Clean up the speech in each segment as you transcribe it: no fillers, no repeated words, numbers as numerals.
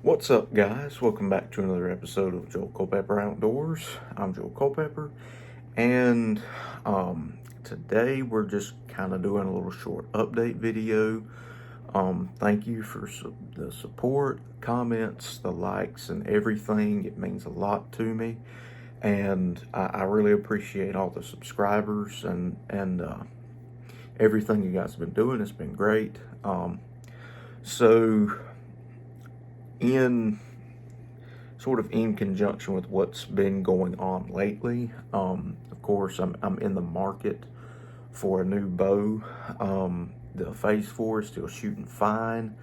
What's up, guys? Welcome back to another episode of Joel Culpepper Outdoors. I'm Joel Culpepper, and today we're just kind of doing a little short update video. Thank you for the support, comments, the likes, and everything. It means a lot to me, and I really appreciate all the subscribers and everything you guys have been doing. It's been great. So in conjunction with what's been going on lately, of course, I'm in the market for a new bow. The Phase 4 is still shooting fine.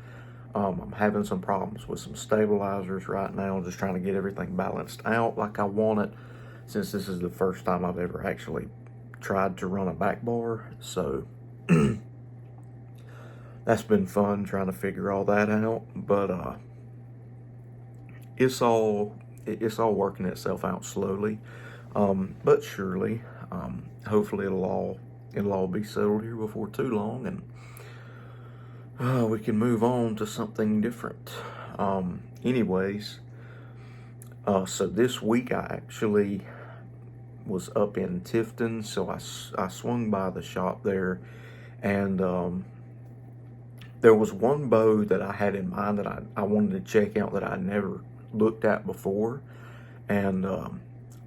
I'm having some problems with some stabilizers right now, just trying to get everything balanced out like I want it, since this is the first time I've ever actually tried to run a back bar. So that's been fun trying to figure all that out, but it's all working itself out slowly, but surely. Hopefully it'll all be settled here before too long, and we can move on to something different. Anyways, so this week I actually was up in Tifton, so I swung by the shop there, and there was one bow that I had in mind that I wanted to check out that I never looked at before, and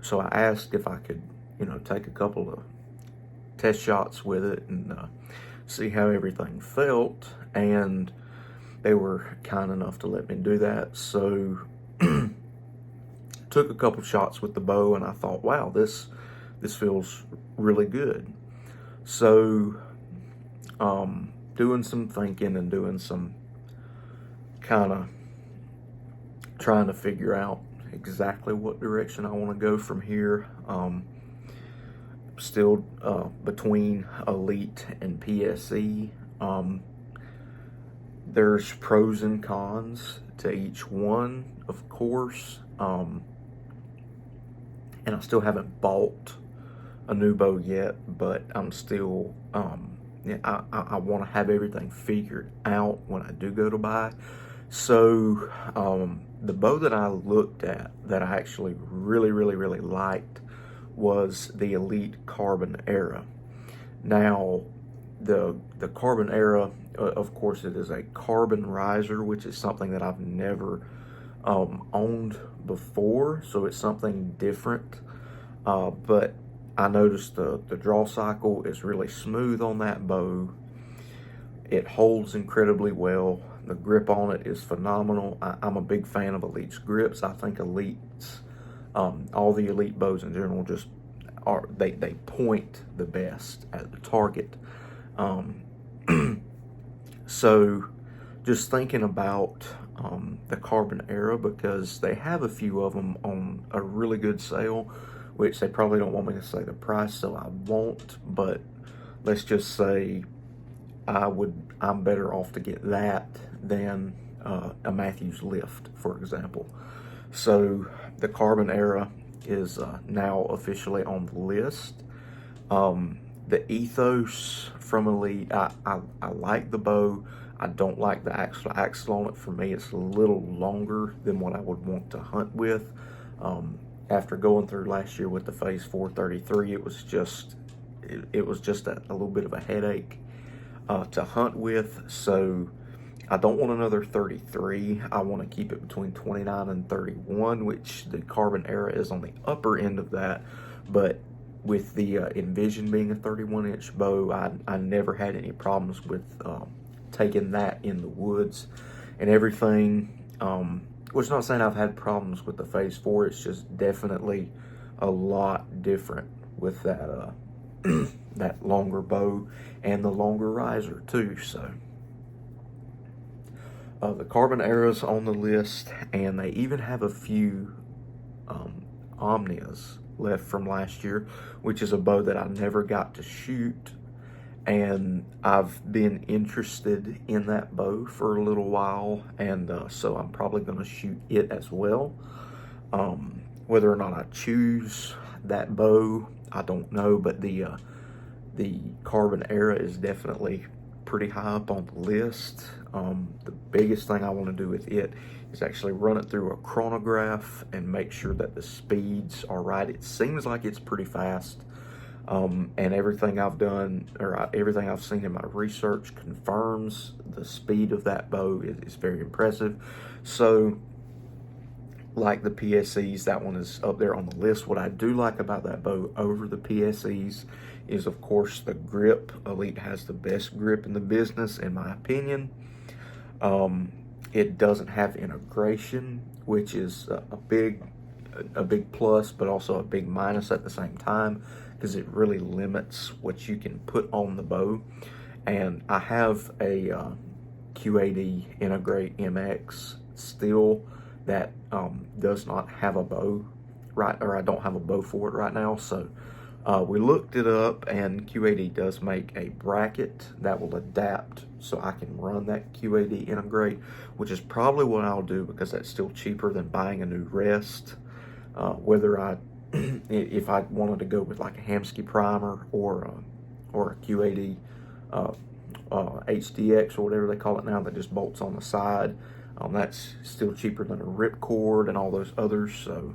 so I asked if I could, take a couple of test shots with it and see how everything felt, and they were kind enough to let me do that. So took a couple shots with the bow, and I thought, wow, this feels really good. So doing some thinking and doing some kind of trying to figure out exactly what direction I want to go from here. Still between Elite and PSE. There's pros and cons to each one, of course. And I still haven't bought a new bow yet, but I'm still I want to have everything figured out when I do go to buy. So the bow that I looked at that I actually really liked was the Elite Carbon Era. Now, the Carbon Era, of course, it is a carbon riser, which is something that I've never owned before, so it's something different. But I noticed the draw cycle is really smooth on that bow. It holds incredibly well. The grip on it is phenomenal. I'm a big fan of Elite's grips. I think Elite's, all the Elite bows in general, just they point the best at the target. So just thinking about the Carbon Era, because they have a few of them on a really good sale, which they probably don't want me to say the price, so I won't, but let's just say I'm better off to get that than a Mathews Lift, for example. So the Carbon Era is now officially on the list. The Ethos from Elite, I like the bow. I don't like the axle on it. For me, it's a little longer than what I would want to hunt with. After going through last year with the Phase 433, it was just a little bit of a headache to hunt with. So I don't want another 33. I want to keep it between 29 and 31, which the Carbon Era is on the upper end of that. But with the Envision being a 31-inch bow, I never had any problems with taking that in the woods and everything. Which is not saying I've had problems with the Phase 4. It's just definitely a lot different with that that longer bow and the longer riser too. So the Carbon Era's on the list, and they even have a few Omnias left from last year, which is a bow that I never got to shoot, and I've been interested in that bow for a little while, and so I'm probably going to shoot it as well. Whether or not I choose that bow, I don't know, but the Carbon Era is definitely pretty high up on the list. The biggest thing I want to do with it is actually run it through a chronograph and make sure that the speeds are right. It seems like it's pretty fast. And everything I've done, or everything I've seen in my research, confirms the speed of that bow is very impressive. So, like the PSEs, that one is up there on the list. What I do like about that bow over the PSEs is, of course, the grip. Elite has the best grip in the business, in my opinion. It doesn't have integration, which is a big plus, but also a big minus at the same time, because it really limits what you can put on the bow. And I have a Q80 Integrate MX still that does not have a bow, right? Or I don't have a bow for it right now. So we looked it up, and Q80 does make a bracket that will adapt so I can run that Q80 Integrate, which is probably what I'll do, because that's still cheaper than buying a new rest. Whether if I wanted to go with like a Hamskea primer or a Q80 HDX or whatever they call it now, that just bolts on the side, that's still cheaper than a ripcord and all those others. So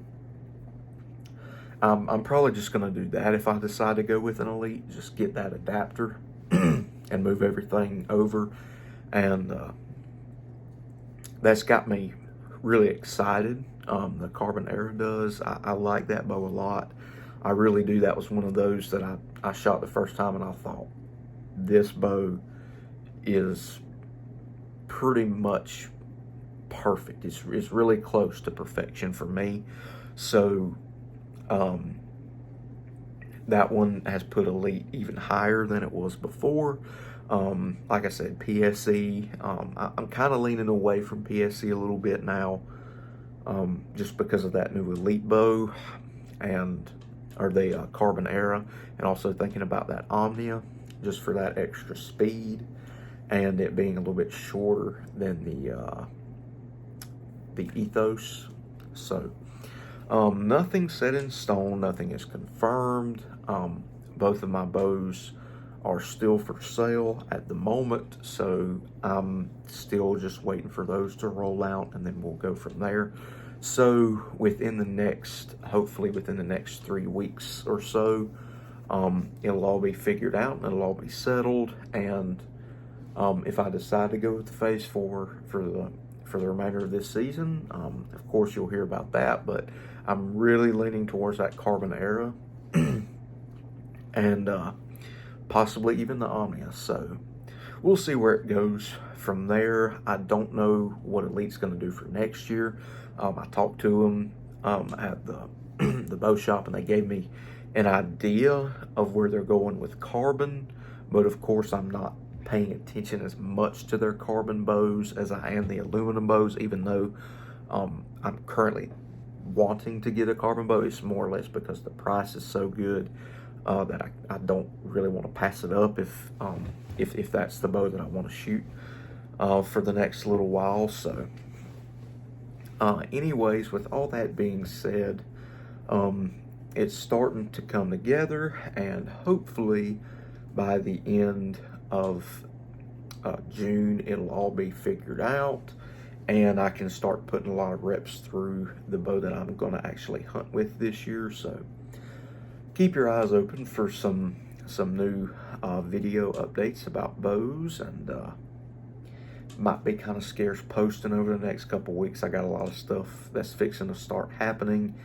I'm probably just going to do that if I decide to go with an Elite. Just get that adapter and move everything over, and that's got me really excited. The Carbon Era does. I like that bow a lot. I really do. That was one of those that I shot the first time, and I thought, this bow is pretty much perfect. It's really close to perfection for me. So that one has put Elite even higher than it was before. Like I said, PSE, I'm kind of leaning away from PSE a little bit now, just because of that new Elite bow, or the Carbon Era, and also thinking about that Omnia, just for that extra speed, and it being a little bit shorter than the Ethos. So nothing set in stone, nothing is confirmed. Both of my bows are still for sale at the moment, so I'm still just waiting for those to roll out, and then we'll go from there. So hopefully within the next 3 weeks or so, it'll all be figured out and it'll all be settled. And if I decide to go with the Phase 4 for the remainder of this season, of course you'll hear about that. But I'm really leaning towards that Carbon Era and possibly even the Omnia. So we'll see where it goes from there. I don't know what Elite's going to do for next year. I talked to them at the bow shop, and they gave me an idea of where they're going with carbon, but of course I'm not paying attention as much to their carbon bows as I am the aluminum bows, even though I'm currently wanting to get a carbon bow. It's more or less because the price is so good that I don't really want to pass it up if that's the bow that I want to shoot for the next little while. So anyways, with all that being said, it's starting to come together, and hopefully by the end of June it'll all be figured out, and I can start putting a lot of reps through the bow that I'm going to actually hunt with this year. So keep your eyes open for some new video updates about bows, and might be kind of scarce posting over the next couple weeks. I got a lot of stuff that's fixing to start happening,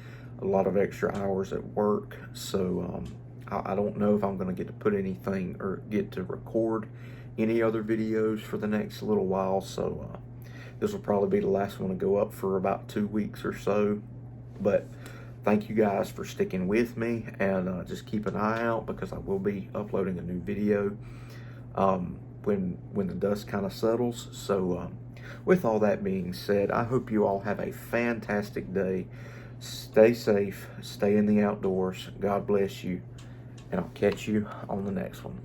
a lot of extra hours at work, so I don't know if I'm going to get to put anything or get to record any other videos for the next little while. So this will probably be the last one to go up for about 2 weeks or so. But thank you guys for sticking with me, and just keep an eye out, because I will be uploading a new video when the dust kind of settles. So with all that being said, I hope you all have a fantastic day. Stay safe, stay in the outdoors. God bless you, and I'll catch you on the next one.